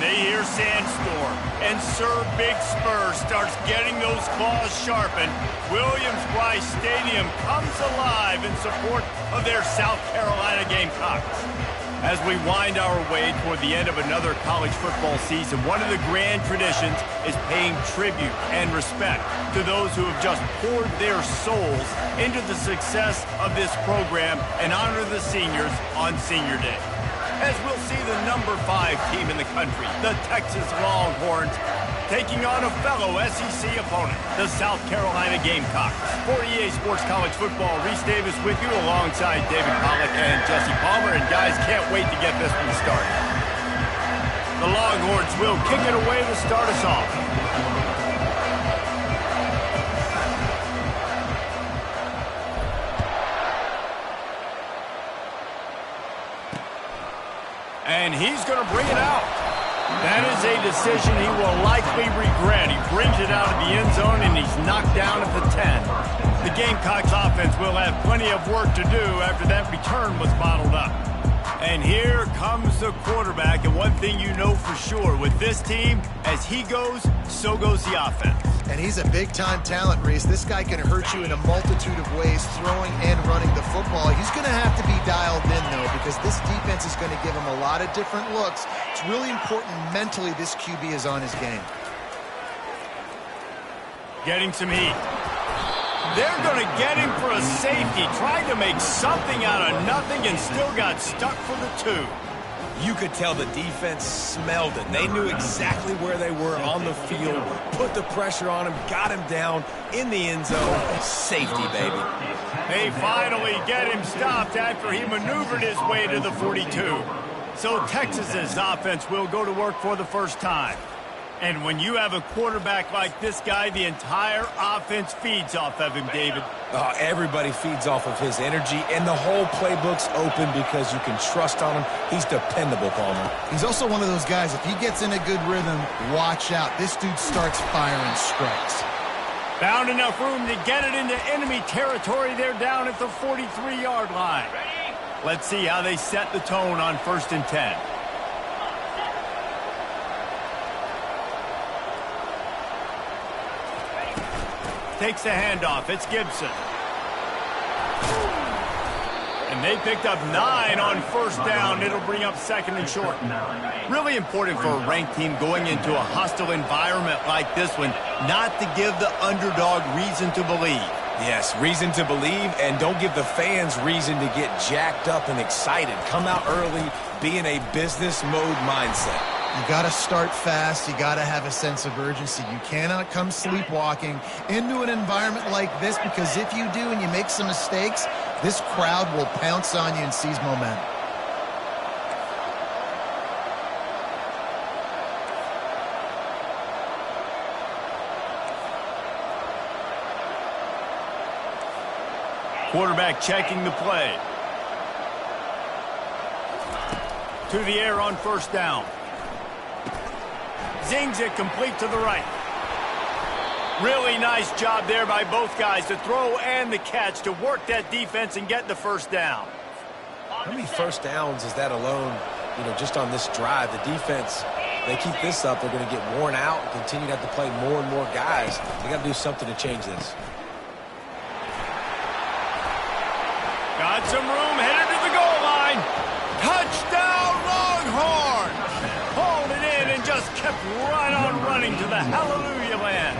they hear Sandstorm, and Sir Big Spur starts getting those claws sharpened, Williams-Brice Stadium comes alive in support of their South Carolina Gamecocks. As we wind our way toward the end of another college football season, one of the grand traditions is paying tribute and respect to those who have just poured their souls into the success of this program and honor the seniors on Senior Day. As we'll see the number 5 team in the country, the Texas Longhorns, taking on a fellow SEC opponent, the South Carolina Gamecocks. For EA Sports College Football, Reese Davis with you alongside David Pollack and Jesse Palmer. And guys, can't wait to get this one started. The Longhorns will kick it away to start us off. And he's going to bring it out. That is a decision he will likely regret. He brings it out of the end zone, and he's knocked down at the 10. The Gamecocks offense will have plenty of work to do after that return was bottled up. And here comes the quarterback, and one thing you know for sure, with this team, as he goes, so goes the offense. And he's a big-time talent, Reese. This guy can hurt you in a multitude of ways, throwing and running the football. He's going to have to be dialed in, though, because this defense is going to give him a lot of different looks. It's really important mentally this QB is on his game. Getting some heat. They're going to get him for a safety, trying to make something out of nothing and still got stuck for the 2. You could tell the defense smelled it. They knew exactly where they were on the field, put the pressure on him, got him down in the end zone. Safety, baby. They finally get him stopped after he maneuvered his way to the 42. So Texas's offense will go to work for the first time. And when you have a quarterback like this guy, the entire offense feeds off of him, David. Everybody feeds off of his energy, and the whole playbook's open because you can trust on him. He's dependable, Palmer. He's also one of those guys, if he gets in a good rhythm, watch out. This dude starts firing strikes. Found enough room to get it into enemy territory. They're down at the 43-yard line. Ready? Let's see how they set the tone on 1st and 10. Takes the handoff. It's Gibson. And they picked up 9 on 1st down. It'll bring up 2nd and short. Really important for a ranked team going into a hostile environment like this one, not to give the underdog reason to believe. Yes, reason to believe, and don't give the fans reason to get jacked up and excited. Come out early, be in a business mode mindset. You got to start fast. You got to have a sense of urgency. You cannot come sleepwalking into an environment like this, because if you do and you make some mistakes, this crowd will pounce on you and seize momentum. Quarterback checking the play. To the air on 1st down. Zings it complete to the right. Really nice job there by both guys, the throw and the catch, to work that defense and get the 1st down. How many 1st downs is that alone, just on this drive? The defense, they keep this up, they're going to get worn out and continue to have to play more and more guys. They got to do something to change this. Got some room, headed to the goal line. Touchdown, Longhorns! Hauled it in and just kept right on running to the hallelujah land.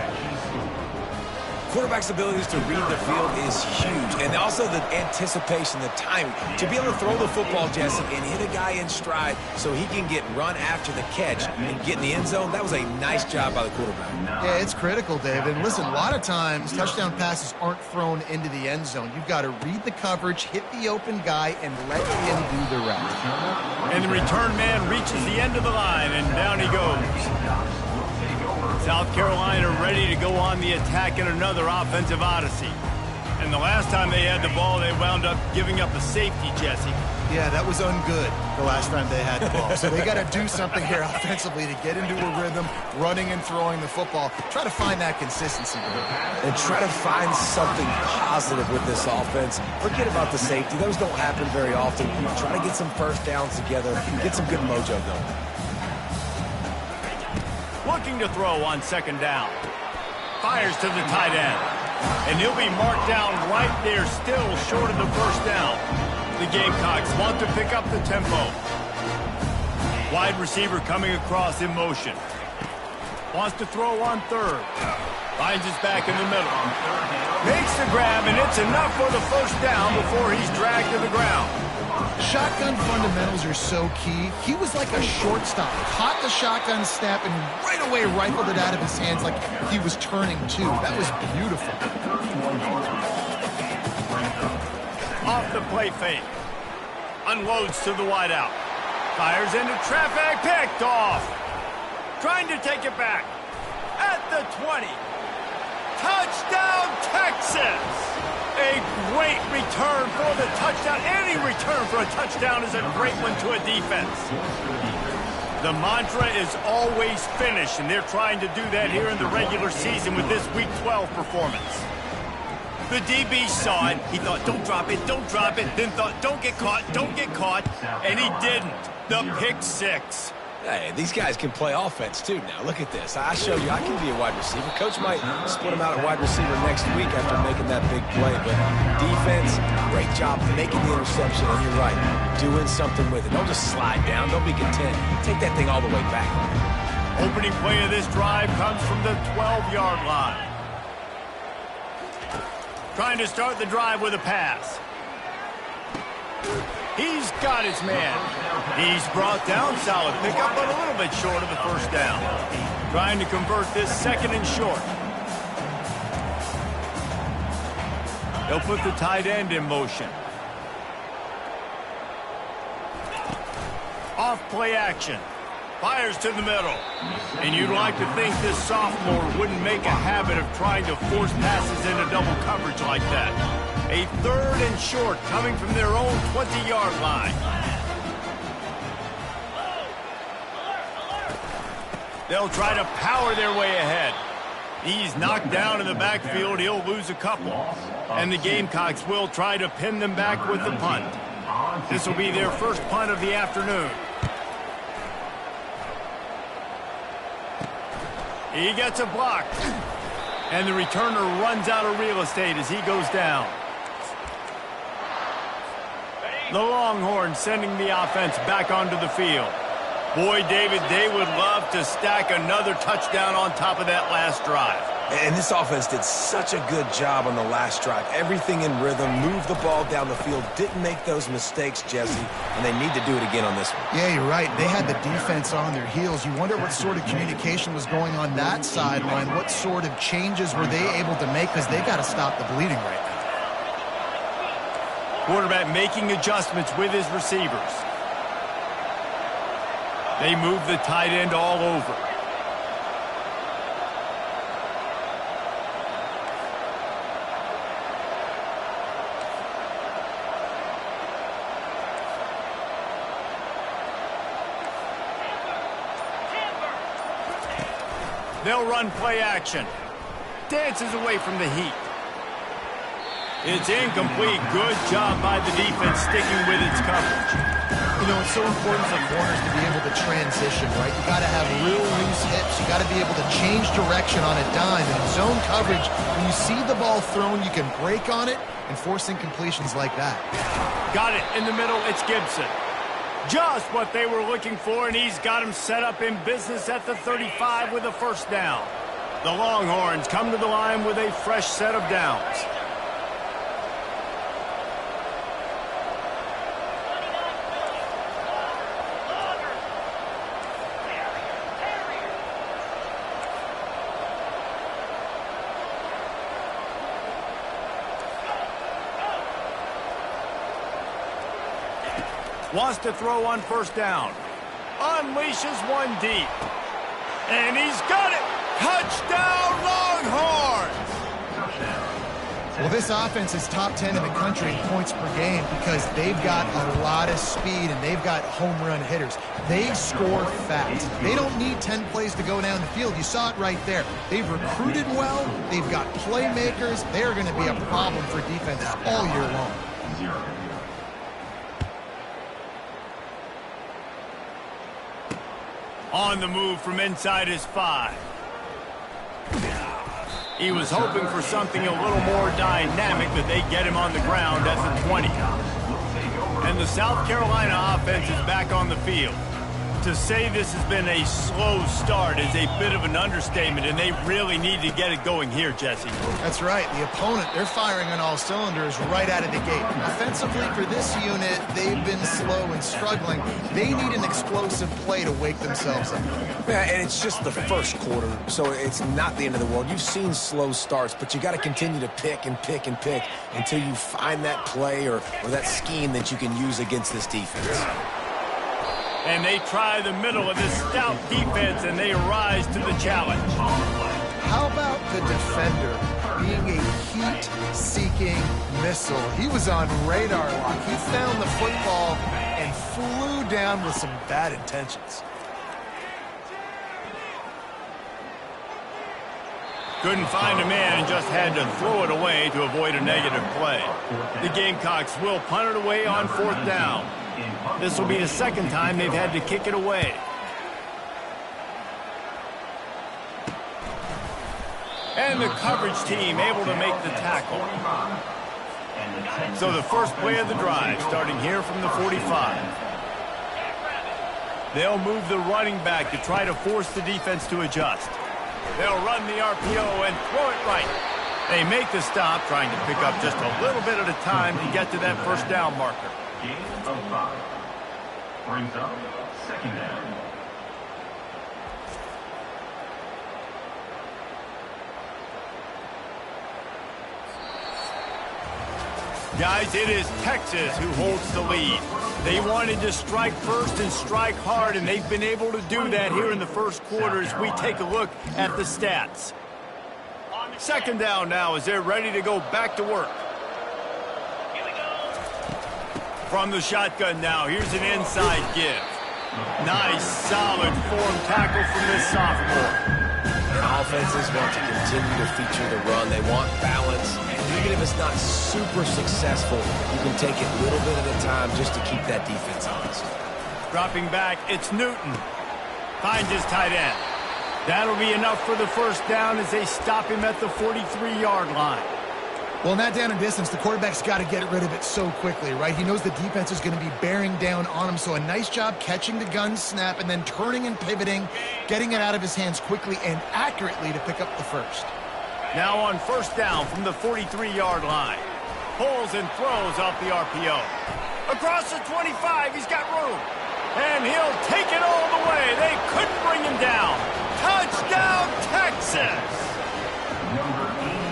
Quarterback's abilities to read the field is huge, and also the anticipation, the timing. To be able to throw the football, Jesse, and hit a guy in stride so he can get run after the catch and get in the end zone, that was a nice job by the quarterback. Yeah, it's critical, David. And listen, a lot of times touchdown passes aren't thrown into the end zone. You've got to read the coverage, hit the open guy, and let him do the rest. And the return man reaches the end of the line, and down he goes. South Carolina ready to go on the attack in another offensive odyssey. And the last time they had the ball, they wound up giving up a safety, Jesse. Yeah, that was ungood the last time they had the ball. So they got to do something here offensively to get into a rhythm, running and throwing the football. Try to find that consistency. And try to find something positive with this offense. Forget about the safety. Those don't happen very often. Try to get some 1st downs together, get some good mojo going. looking to throw on second down. Fires to the tight end. And he'll be marked down right there, still short of the first down. The Gamecocks want to pick up the tempo. Wide receiver coming across in motion. Wants to throw on third. Finds his back in the middle. Makes the grab, and it's enough for the first down before he's dragged to the ground. Shotgun fundamentals are so key. He was like a shortstop. Caught the shotgun snap and right away rifled it out of his hands like he was turning two. That was beautiful. Off the play fake. Unloads to the wideout. Fires into traffic. Picked off. Trying to take it back. At the 20. Touchdown, Texas! A great return for the touchdown. Any return for a touchdown is a great one to a defense. The mantra is always finish, and they're trying to do that here in the regular season with this Week 12 performance. The DB saw it. He thought, don't drop it, then thought, don't get caught, and he didn't. The pick six. Hey, these guys can play offense, too, now. Look at this. I showed you I can be a wide receiver. Coach might split him out at wide receiver next week after making that big play. But defense, great job making the interception. And you're right, doing something with it. Don't just slide down. Don't be content. Take that thing all the way back. Opening play of this drive comes from the 12-yard line. Trying to start the drive with a pass. He's got his man. He's brought down. Solid pickup, but a little bit short of the first down. Trying to convert this second and short. They'll put the tight end in motion. Off play action. Fires to the middle. And you'd like to think this sophomore wouldn't make a habit of trying to force passes into double coverage like that. A third and short coming from their own 20-yard line. They'll try to power their way ahead. He's knocked down in the backfield. He'll lose a couple. And the Gamecocks will try to pin them back with the punt. This will be their first punt of the afternoon. He gets a block. And the returner runs out of real estate as he goes down. The Longhorns sending the offense back onto the field. Boy, David, they would love to stack another touchdown on top of that last drive. And this offense did such a good job on the last drive. Everything in rhythm, moved the ball down the field, didn't make those mistakes, Jesse, and they need to do it again on this one. Yeah, you're right. They had the defense on their heels. You wonder what sort of communication was going on that sideline. What sort of changes were they able to make, because they got to stop the bleeding right now. Quarterback making adjustments with his receivers. They move the tight end all over. They'll run play action. Dances away from the heat. It's incomplete. Good job by the defense sticking with its coverage. You know, it's so important for corners to be able to transition, right? You got to have real loose hips. You got to be able to change direction on a dime. And in zone coverage, when you see the ball thrown, you can break on it and force incompletions like that. Got it in the middle. It's Gibson. Just what they were looking for, and he's got him set up in business at the 35 with a first down. The Longhorns come to the line with a fresh set of downs. Wants to throw on first down. Unleashes one deep. And he's got it! Touchdown, Longhorns! Well, this offense is top 10 in the country in points per game because they've got a lot of speed and they've got home run hitters. They score fast. They don't need 10 plays to go down the field. You saw it right there. They've recruited well. They've got playmakers. They're going to be a problem for defenses all year long. On the move from inside his 5. He was hoping for something a little more dynamic, but they get him on the ground at the 20. And the South Carolina offense is back on the field. To say this has been a slow start is a bit of an understatement, and they really need to get it going here, Jesse. That's right. The opponent, they're firing on all cylinders right out of the gate. Offensively, for this unit, they've been slow and struggling. They need an explosive play to wake themselves up. Yeah, and it's just the first quarter, so it's not the end of the world. You've seen slow starts, but you got to continue to pick and pick and pick until you find that play or that scheme that you can use against this defense. And they try the middle of this stout defense, and they rise to the challenge. How about the defender being a heat-seeking missile? He was on radar lock. He found the football and flew down with some bad intentions. Couldn't find a man and just had to throw it away to avoid a negative play. The Gamecocks will punt it away on 4th down. This will be the second time they've had to kick it away. And the coverage team able to make the tackle. So the first play of the drive starting here from the 45. They'll move the running back to try to force the defense to adjust. They'll run the RPO and throw it right. They make the stop, trying to pick up just a little bit at a time to get to that first down marker. Of 5. Brings up 2nd down. Guys, it is Texas who holds the lead. They wanted to strike first and strike hard, and they've been able to do that here in the first quarter as we take a look at the stats. 2nd down now as they're ready to go back to work. From the shotgun now, here's an inside give. Nice, solid form tackle from this sophomore. And offenses want to continue to feature the run. They want balance. Even if it's not super successful, you can take it little bit at a time just to keep that defense honest. Dropping back, it's Newton. Finds his tight end. That'll be enough for the first down as they stop him at the 43-yard line. Well, in that down and distance, the quarterback's got to get rid of it so quickly, right? He knows the defense is going to be bearing down on him, so a nice job catching the gun snap and then turning and pivoting, getting it out of his hands quickly and accurately to pick up the first. Now on first down from the 43-yard line. Pulls and throws off the RPO. Across the 25, he's got room. And he'll take it all the way. They couldn't bring him down. Touchdown, Texas!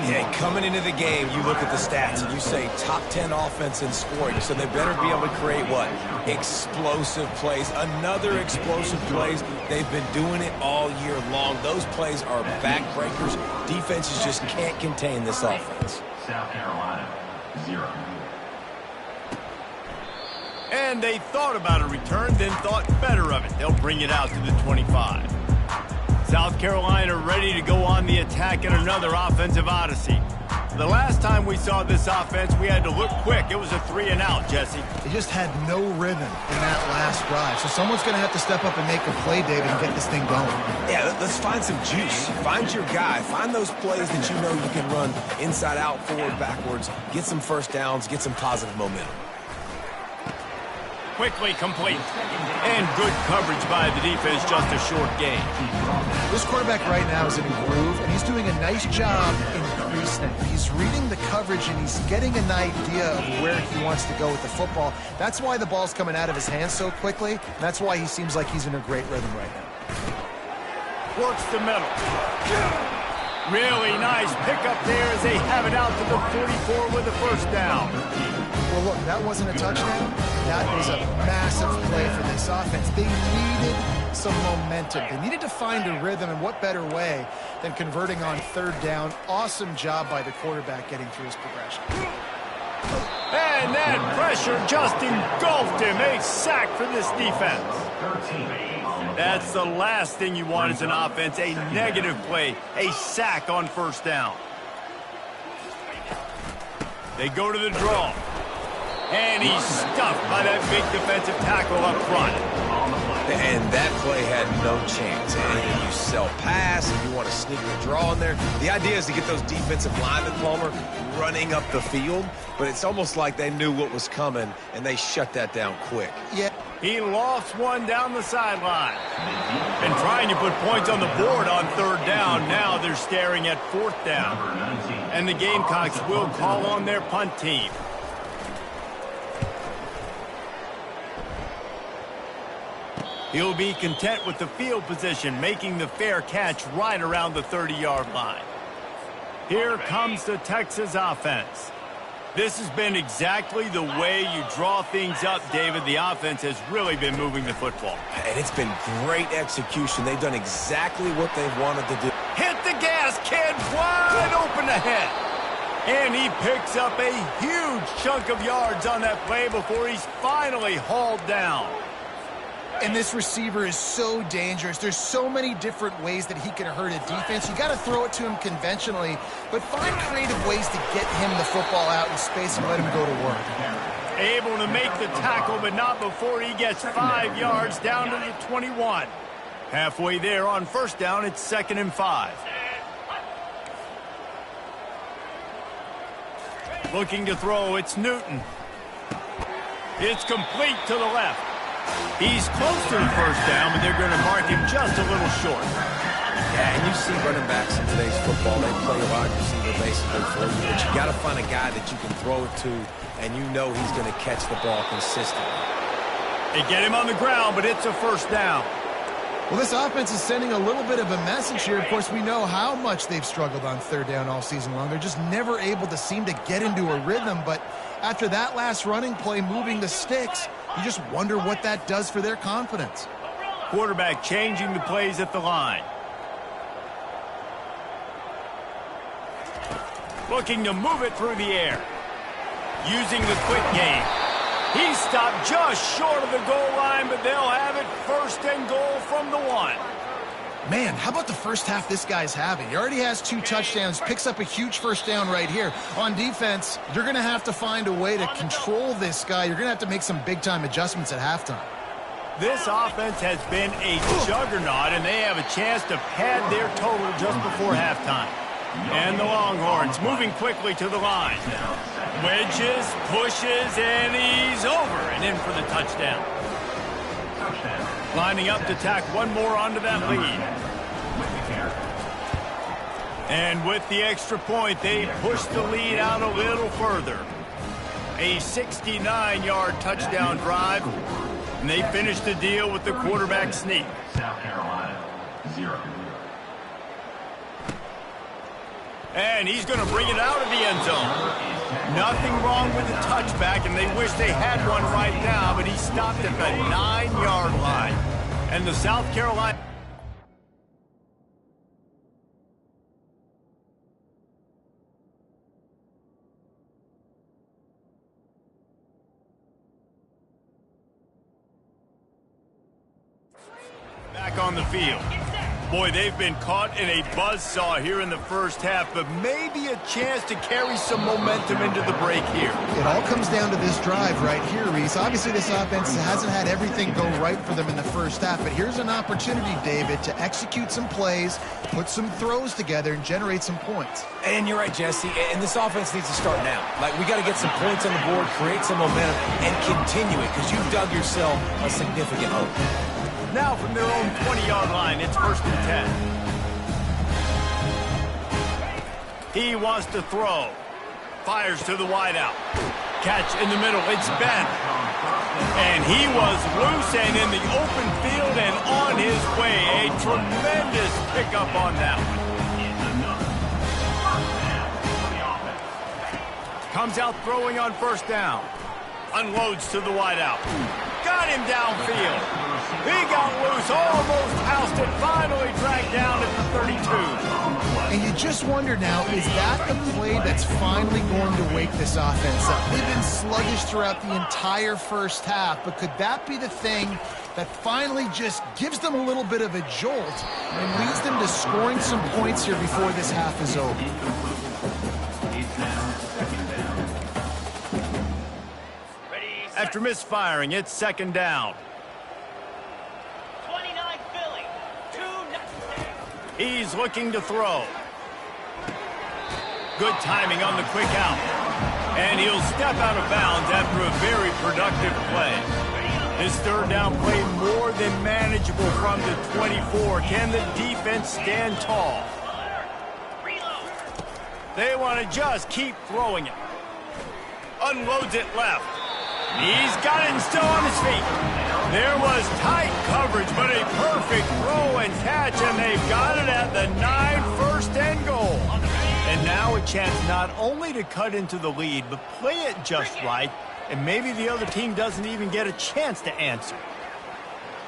Yeah, coming into the game, you look at the stats and you say top 10 offense in scoring, so they better be able to create what? Explosive plays. Another explosive plays. They've been doing it all year long. Those plays are backbreakers. Defenses just can't contain this offense. South Carolina, 0. And they thought about a return, then thought better of it. They'll bring it out to the 25. South Carolina ready to go on the attack in another offensive odyssey. The last time we saw this offense, we had to look quick. It was a 3-and-out, Jesse. They just had no rhythm in that last drive. So someone's going to have to step up and make a play, David, and get this thing going. Yeah, let's find some juice. Find your guy. Find those plays that you know you can run inside out, forward, backwards. Get some first downs. Get some positive momentum. Quickly complete. And good coverage by the defense, just a short gain. This quarterback right now is in a groove, and he's doing a nice job in pre-snap. He's reading the coverage, and he's getting an idea of where he wants to go with the football. That's why the ball's coming out of his hands so quickly, and that's why he seems like he's in a great rhythm right now. Works the middle. Really nice pickup there as they have it out to the 44 with the first down. Well, look, that wasn't a touchdown. That was a massive play for this offense. They needed some momentum. They needed to find a rhythm, and what better way than converting on third down. Awesome job by the quarterback getting through his progression. And that pressure just engulfed him. A sack for this defense. That's the last thing you want as an offense, a negative play, a sack on first down. They go to the draw. And he's stuffed by that big defensive tackle up front. And that play had no chance. And you sell pass, and you want to sneak the draw in there. The idea is to get those defensive linemen, Palmer, running up the field. But it's almost like they knew what was coming, and they shut that down quick. Yeah. He lofts one down the sideline. And trying to put points on the board on third down. Now they're staring at fourth down. And the Gamecocks will call on their punt team. He'll be content with the field position, making the fair catch right around the 30-yard line. Here comes the Texas offense. This has been exactly the way you draw things up, David. The offense has really been moving the football. And it's been great execution. They've done exactly what they've wanted to do. Hit the gas, kid, wide open ahead. And he picks up a huge chunk of yards on that play before he's finally hauled down. And this receiver is so dangerous. There's so many different ways that he can hurt a defense. You got to throw it to him conventionally, but find creative ways to get him the football out in space and let him go to work. Able to make the tackle, but not before he gets 5 yards down to the 21. Halfway there on first down, it's 2nd and 5. Looking to throw, it's Newton. It's complete to the left. He's close to the first down, but they're going to mark him just a little short. Yeah, and you see running backs in today's football, they play a wide receiver basically for you, but you got to find a guy that you can throw it to, and you know he's going to catch the ball consistently. They get him on the ground, but it's a first down. Well, this offense is sending a little bit of a message here. Of course, we know how much they've struggled on third down all season long. They're just never able to seem to get into a rhythm, but after that last running play moving the sticks, you just wonder what that does for their confidence. Quarterback changing the plays at the line. Looking to move it through the air. Using the quick game. He stopped just short of the goal line, but they'll have it 1st and goal from the 1. Man, how about the first half this guy's having? He already has 2 touchdowns, picks up a huge first down right here. On defense, you're going to have to find a way to control this guy. You're going to have to make some big-time adjustments at halftime. This offense has been a juggernaut, and they have a chance to pad their total just before halftime. And the Longhorns moving quickly to the line. Wedges, pushes, and he's over and in for the touchdown. Lining up to tack one more onto that lead. And with the extra point, they push the lead out a little further. A 69-yard touchdown drive, and they finish the deal with the quarterback sneak. South Carolina, 0. And he's going to bring it out of the end zone. Nothing wrong with the touchback, and they wish they had one right now, but he stopped at the 9-yard line. And the South Carolina... back on the field. Boy, they've been caught in a buzzsaw here in the first half, but maybe a chance to carry some momentum into the break here. It all comes down to this drive right here, Reese. Obviously, this offense hasn't had everything go right for them in the first half, but here's an opportunity, David, to execute some plays, put some throws together, and generate some points. And you're right, Jesse, and this offense needs to start now. Like, we got to get some points on the board, create some momentum, and continue it, because you've dug yourself a significant hole. Now from their own 20-yard line, it's 1st and 10. He wants to throw. Fires to the wideout. Catch in the middle. It's Ben. And he was loose and in the open field and on his way. A tremendous pickup on that one. Comes out throwing on first down. Unloads to the wideout. Got him downfield. He got loose, almost housed it, finally dragged down at the 32. And you just wonder now, is that the play that's finally going to wake this offense up? They've been sluggish throughout the entire first half, but could that be the thing that finally just gives them a little bit of a jolt and leads them to scoring some points here before this half is over? After misfiring, it's 2nd down. He's looking to throw. Good timing on the quick out. And he'll step out of bounds after a very productive play. His third down play more than manageable from the 24. Can the defense stand tall? They want to just keep throwing it. Unloads it left. He's got it and still on his feet. There was tight coverage, but a perfect throw and catch, and they've got it at the 9, first and goal. And now a chance not only to cut into the lead, but play it just right, and maybe the other team doesn't even get a chance to answer.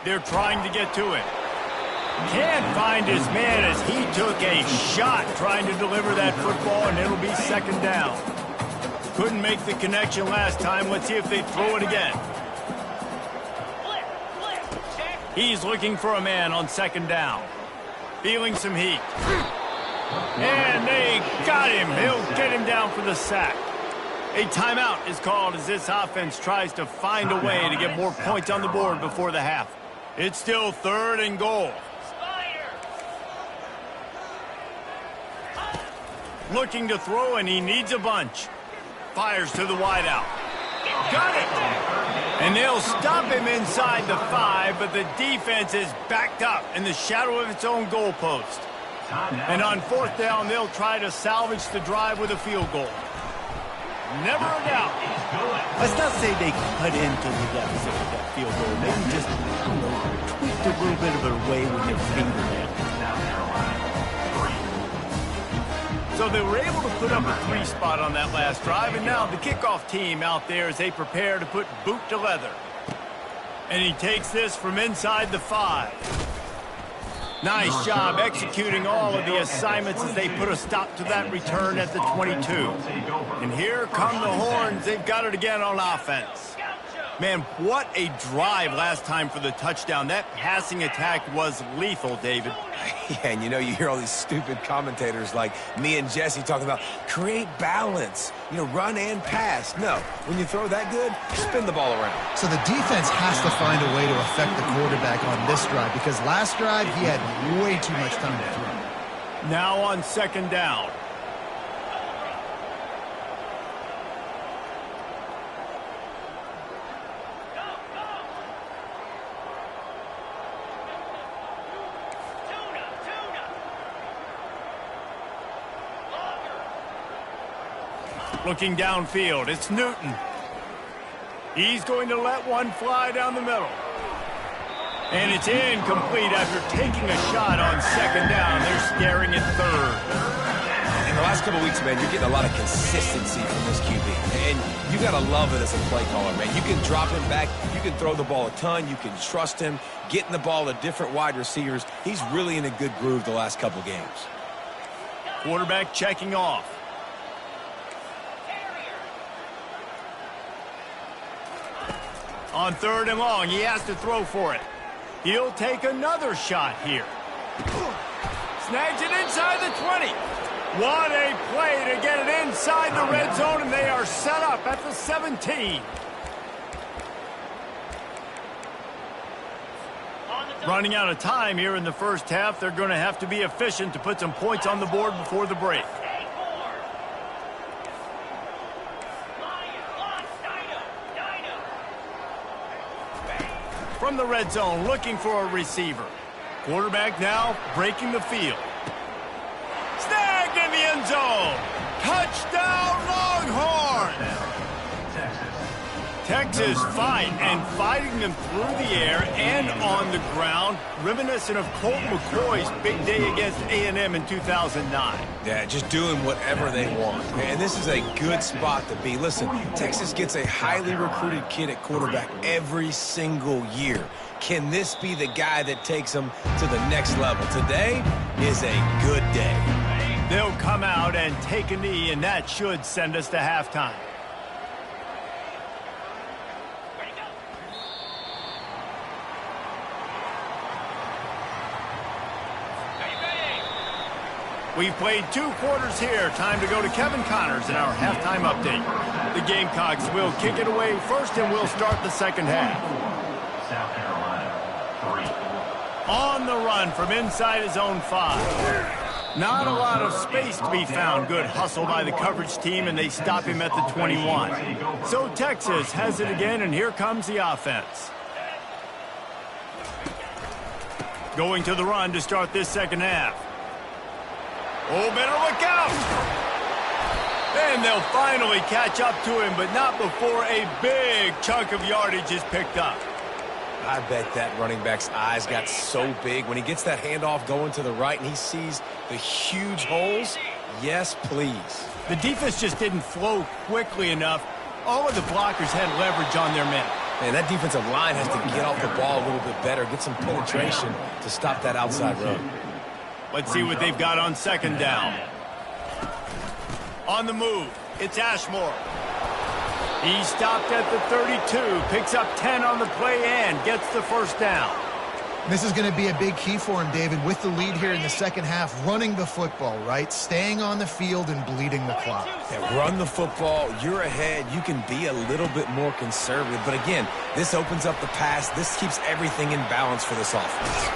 They're trying to get to it. Can't find his man as he took a shot trying to deliver that football, and it'll be second down. Couldn't make the connection last time. Let's see if they throw it again. He's looking for a man on second down. Feeling some heat. And they got him. He'll get him down for the sack. A timeout is called as this offense tries to find a way to get more points on the board before the half. It's still third and goal. Looking to throw, and he needs a bunch. Fires to the wideout. Got it! And they'll stop him inside the 5, but the defense is backed up in the shadow of its own goalpost. And on fourth down, they'll try to salvage the drive with a field goal. Never a doubt. Let's not say they cut into the deficit with that field goal. Maybe just, tweaked a little bit of it away with their fingernail. So they were able to put up a 3 spot on that last drive, and now the kickoff team out there as they prepare to put boot to leather. And he takes this from inside the 5. Nice job executing all of the assignments as they put a stop to that return at the 22. And here come the horns. They've got it again on offense. Man, what a drive last time for the touchdown. That passing attack was lethal, David. Yeah, and you hear all these stupid commentators like me and Jesse talking about create balance, run and pass. No, when you throw that good, spin the ball around. So the defense has to find a way to affect the quarterback on this drive because last drive he had way too much time to throw. Now on second down. Looking downfield, it's Newton. He's going to let one fly down the middle. And it's incomplete after taking a shot on second down. They're staring at third. In the last couple weeks, man, you're getting a lot of consistency from this QB. And you got to love it as a play caller, man. You can drop him back. You can throw the ball a ton. You can trust him. Getting the ball to different wide receivers. He's really in a good groove the last couple games. Quarterback checking off. On third and long, he has to throw for it. He'll take another shot here. Snags it inside the 20. What a play to get it inside the red zone, and they are set up at the 17. Running out of time here in the first half. They're going to have to be efficient to put some points on the board before the break. From the red zone, looking for a receiver. Quarterback now breaking the field. Snagged in the end zone. Touchdown, Longhorns! Texas fight and fighting them through the air and on the ground, reminiscent of Colt McCoy's big day against A&M in 2009. Yeah, just doing whatever they want. And this is a good spot to be. Listen, Texas gets a highly recruited kid at quarterback every single year. Can this be the guy that takes them to the next level? Today is a good day. They'll come out and take a knee, and that should send us to halftime. We've played 2 quarters here. Time to go to Kevin Connors in our halftime update. The Gamecocks will kick it away first, and we'll start the second half. South Carolina, 3. On the run from inside his own 5. Not a lot of space to be found. Good hustle by the coverage team, and they stop him at the 21. So Texas has it again, and here comes the offense. Going to the run to start this second half. Oh, better look out! And they'll finally catch up to him, but not before a big chunk of yardage is picked up. I bet that running back's eyes got so big when he gets that handoff going to the right and he sees the huge holes. Yes, please. The defense just didn't flow quickly enough. All of the blockers had leverage on their men. Man, that defensive line has to get off the ball a little bit better, get some penetration to stop that outside run. Let's see what they've got on second down. On the move, it's Ashmore. He stopped at the 32, picks up 10 on the play and gets the first down. This is going to be a big key for him, David, with the lead here in the second half, running the football, right? Staying on the field and bleeding the clock. Yeah, run the football, you're ahead, you can be a little bit more conservative. But again, this opens up the pass. This keeps everything in balance for this offense.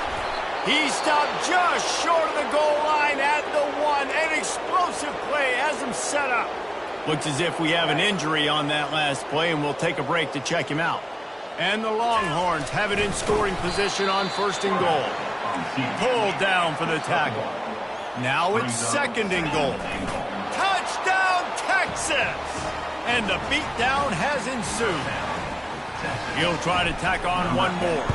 He stopped just short of the goal line at the 1. An explosive play has him set up. Looks as if we have an injury on that last play, and we'll take a break to check him out. And the Longhorns have it in scoring position on first and goal. Pulled down for the tackle. Now it's second and goal. Touchdown, Texas! And the beatdown has ensued. He'll try to tack on one more.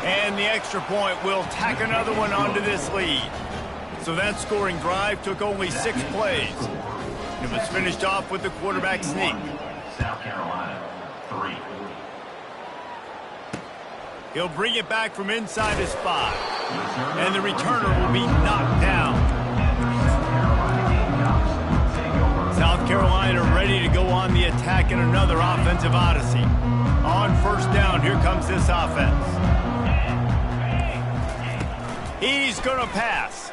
And the extra point will tack another one onto this lead. So that scoring drive took only 6 plays. It was finished off with the quarterback sneak. South Carolina, 3. He'll bring it back from inside his 5. And the returner will be knocked down. South Carolina ready to go on the attack in another offensive odyssey. On first down, here comes this offense. He's going to pass.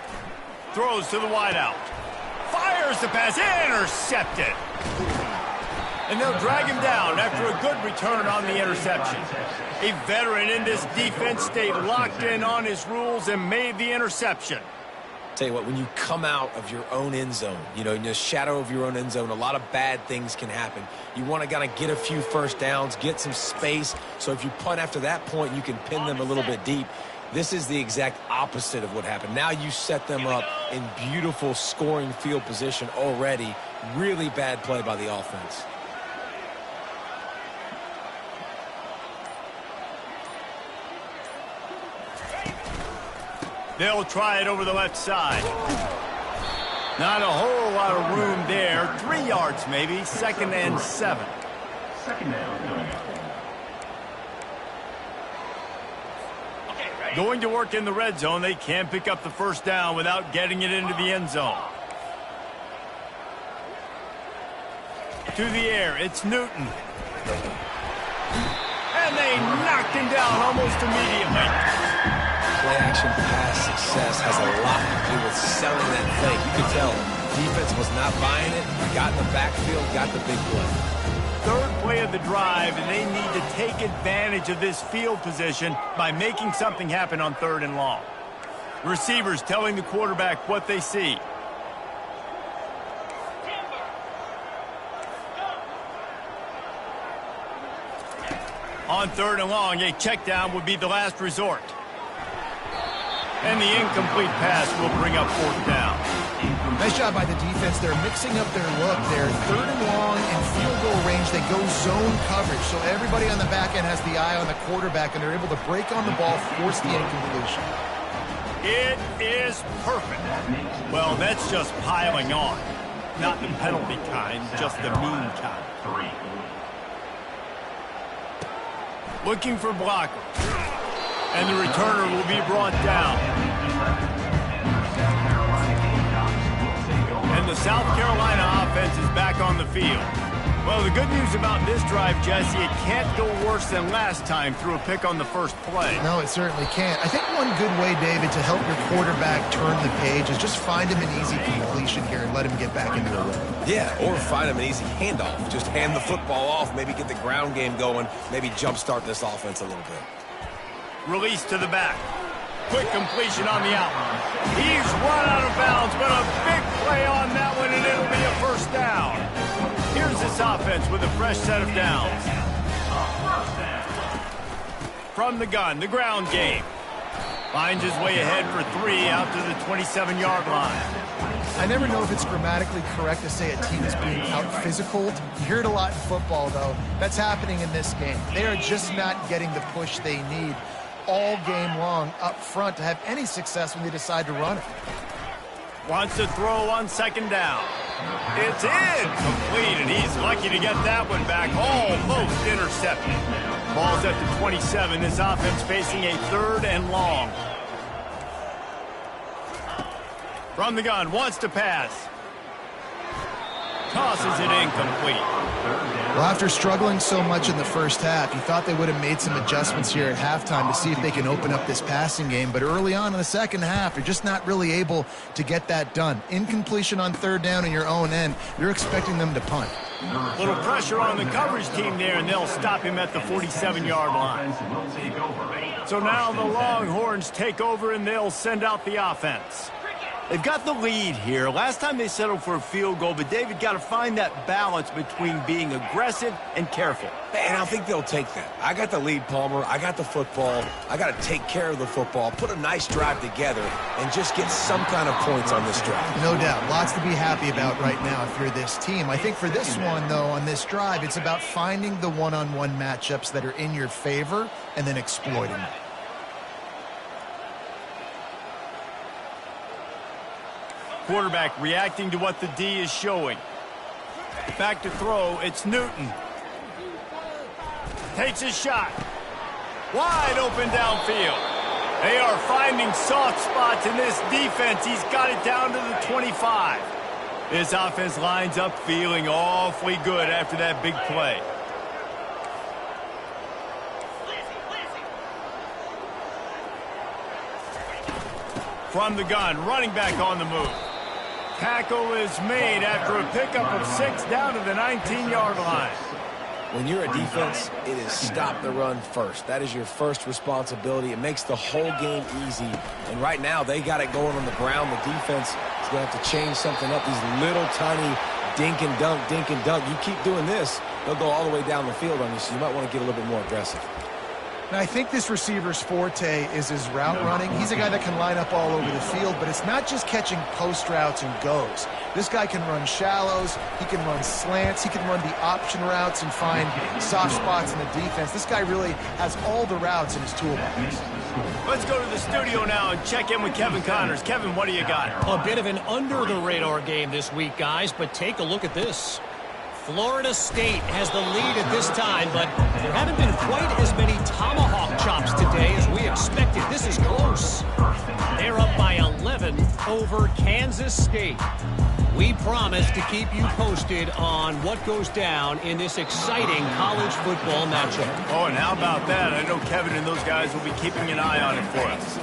Throws to the wideout. Fires the pass. Intercepted. And they'll drag him down after a good return on the interception. A veteran in this defense stayed locked in on his rules and made the interception. Tell you what, when you come out of your own end zone, you know, in the shadow of your own end zone, a lot of bad things can happen. You want to kind of get a few first downs, get some space, so if you punt after that point, you can pin them a little bit deep. This is the exact opposite of what happened. Now you set them up in beautiful scoring field position already. Really bad play by the offense. They'll try it over the left side. Not a whole lot of room there. 3 yards maybe. Second and 7. Second down coming up. Going to work in the red zone. They can't pick up the first down without getting it into the end zone. To the air, it's Newton. And they knocked him down almost immediately. Play-action pass success has a lot to do with selling that play. You could tell defense was not buying it. Got in the backfield, got the big play. Third play of the drive, and they need to take advantage of this field position by making something happen on 3rd and long. Receivers telling the quarterback what they see. On 3rd and long, a check down would be the last resort. And the incomplete pass will bring up 4th down. Nice job by the defense. They're mixing up their look. They're 3rd and long and field goal range. They go zone coverage. So everybody on the back end has the eye on the quarterback, and they're able to break on the ball, force the incompletion. It is perfect. Well, that's just piling on. Not the penalty kind, just the mean kind. 3. Looking for blocker. And the returner will be brought down. And the South Carolina offense is back on the field. Well, the good news about this drive, Jesse, it can't go worse than last time through a pick on the first play. No, it certainly can't. I think one good way, David, to help your quarterback turn the page is just find him an easy completion here and let him get back into the rhythm. Yeah, or find him an easy handoff. Just hand the football off, maybe get the ground game going, maybe jumpstart this offense a little bit. Release to the back. quick completion on the out. He's run out of bounds, but a big play on that one, and it'll be a first down. Here's this offense with a fresh set of downs. From the gun, the ground game. Finds his way ahead for 3 out to the 27-yard line. I never know if it's grammatically correct to say a team is being out-physicaled. You hear it a lot in football, though. That's happening in this game. They are just not getting the push they need all game long up front to have any success when they decide to run it. Wants to throw on second down. It's incomplete, and he's lucky to get that one back. Almost intercepted. Ball's at the 27. This offense facing a 3rd and long. From the gun, wants to pass. Tosses it incomplete. Well, after struggling so much in the first half, you thought they would have made some adjustments here at halftime to see if they can open up this passing game. But early on in the second half, you're just not really able to get that done. Incompletion on 3rd down in your own end, you're expecting them to punt. Little pressure on the coverage team there, and they'll stop him at the 47-yard line. So now the Longhorns take over, and they'll send out the offense. They've got the lead here. Last time they settled for a field goal, but David got to find that balance between being aggressive and careful. And I think they'll take that. I got the lead, Palmer. I got the football. I got to take care of the football, put a nice drive together, and just get some kind of points on this drive. No doubt. Lots to be happy about right now if you're this team. I think for this one, though, on this drive, it's about finding the one-on-one matchups that are in your favor and then exploiting them. Quarterback reacting to what the D is showing. Back to throw, it's Newton. Takes a shot. Wide open downfield. They are finding soft spots in this defense. He's got it down to the 25. This offense lines up feeling awfully good after that big play. From the gun, running back on the move. Tackle is made after a pickup of 6 down to the 19-yard line. When you're a defense, it is stop the run first. That is your first responsibility. It makes the whole game easy. And right now, they got it going on the ground. The defense is going to have to change something up. These little tiny dink and dunk, dink and dunk. You keep doing this, they'll go all the way down the field on you, so you might want to get a little bit more aggressive. Now, I think this receiver's forte is his route running. He's a guy that can line up all over the field, but it's not just catching post routes and goes. This guy can run shallows, he can run slants, he can run the option routes and find soft spots in the defense. This guy really has all the routes in his toolbox. Let's go to the studio now and check in with Kevin Connors. Kevin, what do you got? A bit of an under-the-radar game this week, guys, but take a look at this. Florida State has the lead at this time, but there haven't been quite as many tomahawk chops today as we expected. This is close. They're up by 11 over Kansas State. We promise to keep you posted on what goes down in this exciting college football matchup. Oh, and how about that? I know Kevin and those guys will be keeping an eye on it for us.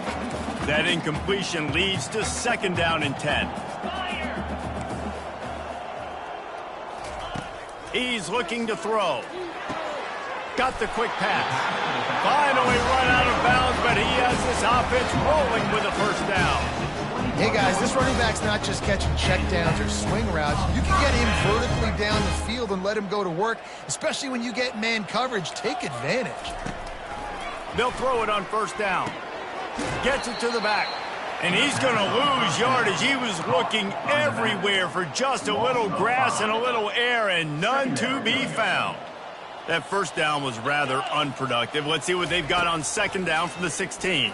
That incompletion leads to 2nd down and 10. He's looking to throw. Got the quick pass. Finally run out of bounds, but he has this offense rolling with a first down. Hey, guys, this running back's not just catching checkdowns or swing routes. You can get him vertically down the field and let him go to work, especially when you get man coverage. Take advantage. They'll throw it on 1st down. Gets it to the back. And he's going to lose yardage. He was looking everywhere for just a little grass and a little air, and none to be found. That 1st down was rather unproductive. Let's see what they've got on 2nd down from the 16.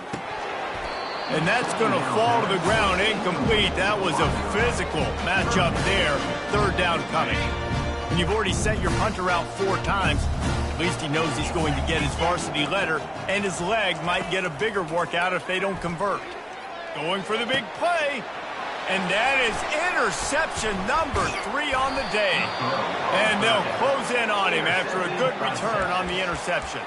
And that's going to fall to the ground incomplete. That was a physical matchup there. 3rd down coming. And you've already sent your punter out 4 times. At least he knows he's going to get his varsity letter, and his leg might get a bigger workout if they don't convert. Going for the big play, and that is interception number 3 on the day. And they'll close in on him after a good return on the interception.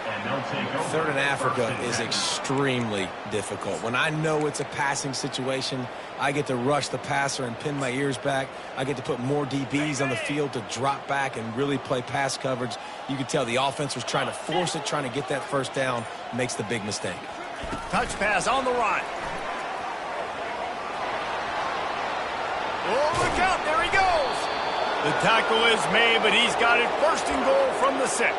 3rd and Africa is extremely difficult. When I know it's a passing situation, I get to rush the passer and pin my ears back. I get to put more DBs on the field to drop back and really play pass coverage. You can tell the offense was trying to force it, trying to get that 1st down, makes the big mistake. Touch pass on the run. Oh, look out. There he goes. The tackle is made, but he's got it first and goal from the 6.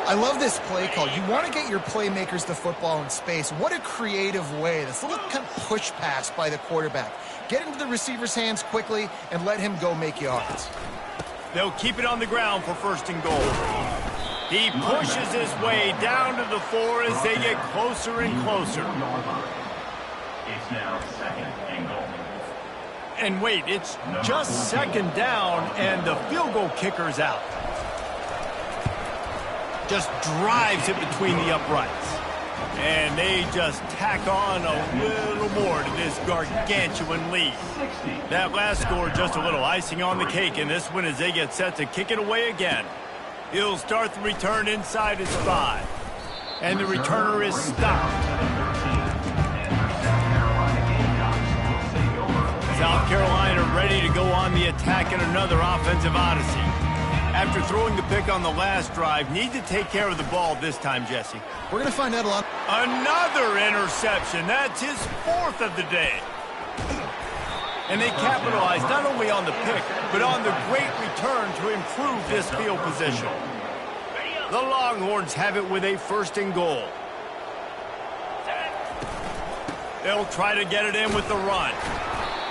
I love this play call. You want to get your playmakers the football in space. What a creative way. This little kind of push pass by the quarterback. Get into the receiver's hands quickly and let him go make yards. They'll keep it on the ground for first and goal. He pushes his way down to the 4 as they get closer and closer. It's now second and goal. And wait, it's just second down, and the field goal kicker's out. Just drives it between the uprights. And they just tack on a little more to this gargantuan lead. That last score just a little icing on the cake in this one as they get set to kick it away again. He'll start the return inside his 5. And the returner is stopped. South Carolina ready to go on the attack in another offensive odyssey. After throwing the pick on the last drive, need to take care of the ball this time, Jesse. We're going to find out a lot. Another interception. That's his 4th of the day. And they capitalized not only on the pick, but on the great return to improve this field position. The Longhorns have it with a first and goal. They'll try to get it in with the run.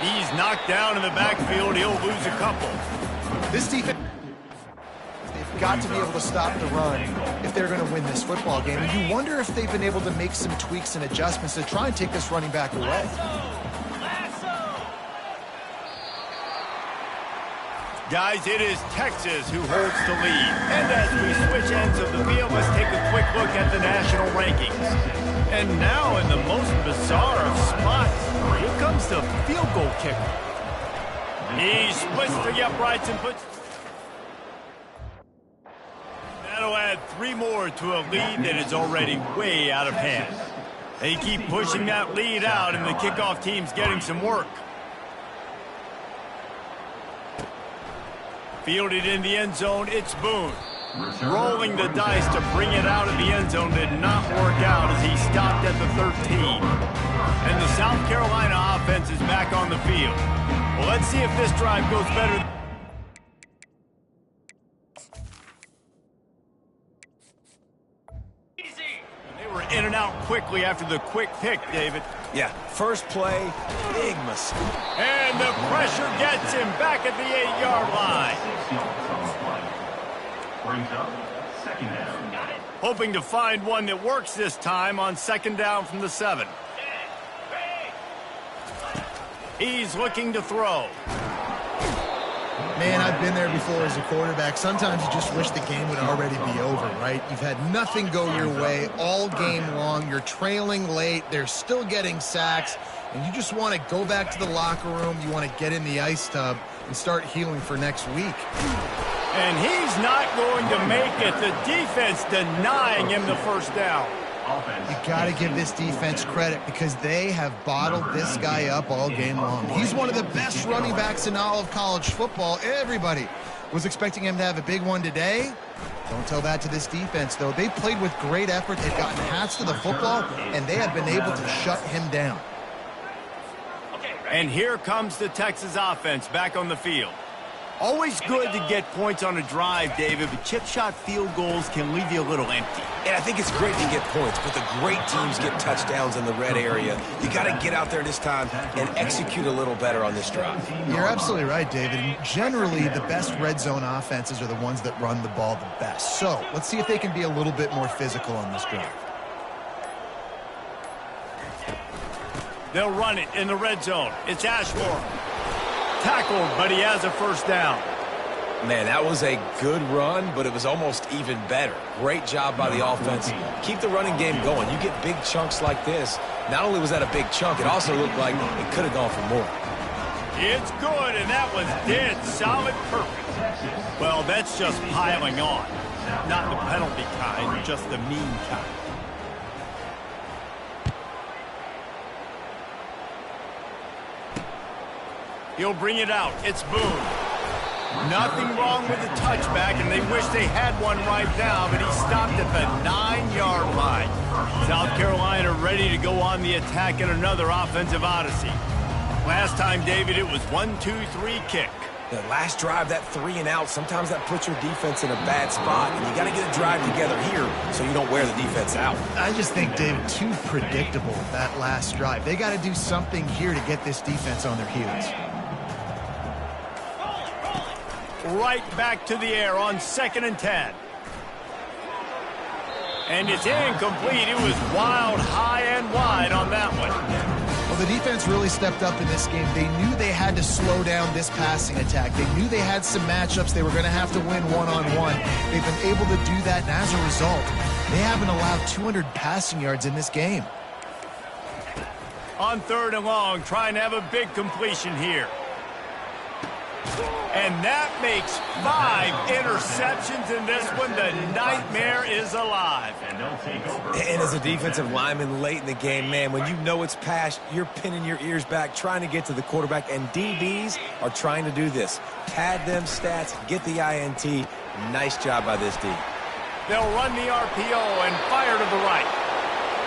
He's knocked down in the backfield. He'll lose a couple. This defense, they've got to be able to stop the run if they're going to win this football game. And you wonder if they've been able to make some tweaks and adjustments to try and take this running back away. Guys, it is Texas who holds the lead. And as we switch ends of the field, let's take a quick look at the national rankings. And now in the most bizarre of spots, here comes the field goal kicker. He splits the uprights and puts... That'll add 3 more to a lead that is already way out of hand. They keep pushing that lead out, and the kickoff team's getting some work. Fielded in the end zone, it's Boone. Rolling the dice to bring it out of the end zone did not work out as he stopped at the 13. And the South Carolina offense is back on the field. Well, let's see if this drive goes better. They were in and out quickly after the quick pick, David. Yeah, first play, big mistake. And the pressure gets him back at the 8-yard line. Brings up second down. Hoping to find one that works this time on second down from the 7. He's looking to throw. Man, I've been there before as a quarterback. Sometimes you just wish the game would already be over, right? You've had nothing go your way all game long. You're trailing late. They're still getting sacks. And you just want to go back to the locker room. You want to get in the ice tub and start healing for next week. And he's not going to make it. The defense denying him the first down. You got to give this defense credit because they have bottled this guy up all game long. He's one of the best running backs in all of college football. Everybody was expecting him to have a big one today. Don't tell that to this defense, though. They played with great effort. They've gotten hats to the football, and they have been able to shut him down. And here comes the Texas offense back on the field. Always good to get points on a drive, David, but chip shot field goals can leave you a little empty. And I think it's great to get points, but the great teams get touchdowns in the red area. You got to get out there this time and execute a little better on this drive. You're absolutely right, David. Generally, the best red zone offenses are the ones that run the ball the best. So let's see if they can be a little bit more physical on this drive. They'll run it in the red zone. It's Ashmore. Tackled, but he has a first down. Man, that was a good run, but it was almost even better. Great job by the offense. Keep the running game going. You get big chunks like this. Not only was that a big chunk, it also looked like it could have gone for more. It's good, and that was dead solid perfect. Well, that's just piling on. Not the penalty kind, just the mean kind. He'll bring it out. It's Boone. Nothing wrong with the touchback, and they wish they had one right now, but he stopped at the 9-yard line. South Carolina ready. ready to go on the attack in another offensive odyssey. Last time, David, it was 1-2-3 kick. The last drive, that 3 and out, sometimes that puts your defense in a bad spot. And you got to get a drive together here so you don't wear the defense out. I just think, David, too predictable, that last drive. They got to do something here to get this defense on their heels. Right back to the air on 2nd and 10. And it's incomplete. It was wild, high and wide on that one. Well, the defense really stepped up in this game. They knew they had to slow down this passing attack. They knew they had some matchups they were going to have to win one-on-one. They've been able to do that, and as a result, they haven't allowed 200 passing yards in this game. On 3rd and long, trying to have a big completion here. And that makes 5 interceptions in this one. The nightmare is alive. And as a defensive lineman late in the game, man, when you know it's past, you're pinning your ears back, trying to get to the quarterback, and DBs are trying to do this. Pad them stats, get the INT. Nice job by this D. They'll run the RPO and fire to the right.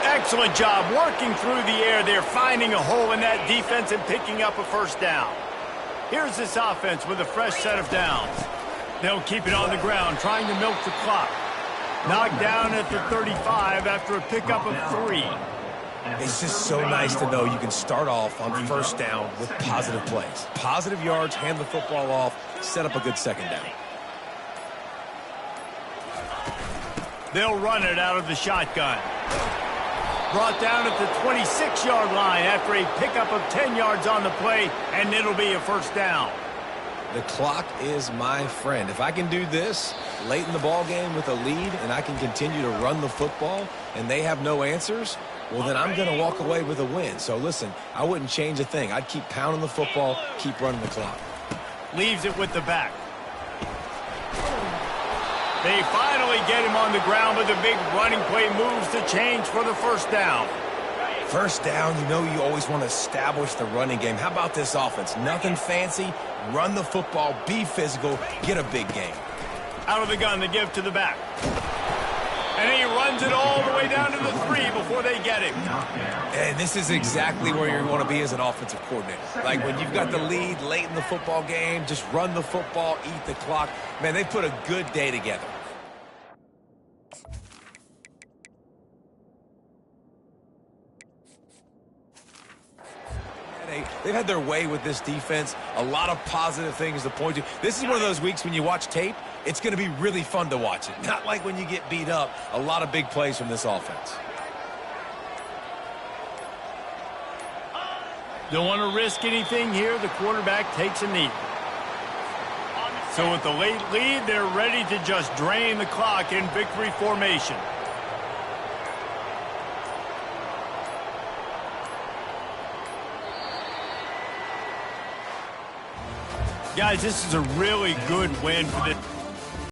Excellent job working through the air. They're finding a hole in that defense and picking up a first down. Here's this offense with a fresh set of downs. They'll keep it on the ground, trying to milk the clock. Knocked down at the 35 after a pickup of 3. It's just so nice to know you can start off on 1st down with positive plays. Positive yards, hand the football off, set up a good 2nd down. They'll run it out of the shotgun. Brought down at the 26-yard line after a pickup of 10 yards on the play, and it'll be a first down. The clock is my friend. If I can do this late in the ball game with a lead and I can continue to run the football and they have no answers, well, then I'm going to walk away with a win. So, listen, I wouldn't change a thing. I'd keep pounding the football, keep running the clock. Leaves it with the back. They finally get him on the ground, but the big running play moves the change for the first down. First down, you know you always want to establish the running game. How about this offense? Nothing fancy. Run the football, be physical, get a big gain. Out of the gun, they give to the back. And he runs it all the way down to the 3 before they get him. And this is exactly where you want to be as an offensive coordinator. Like when you've got the lead late in the football game, just run the football, eat the clock. Man, they put a good day together. They've had their way with this defense. A lot of positive things to point to. This is one of those weeks when you watch tape, it's going to be really fun to watch it. Not like when you get beat up. A lot of big plays from this offense. Don't want to risk anything here. The quarterback takes a knee. So with the late lead, they're ready to just drain the clock in victory formation. Guys, this is a really good win for the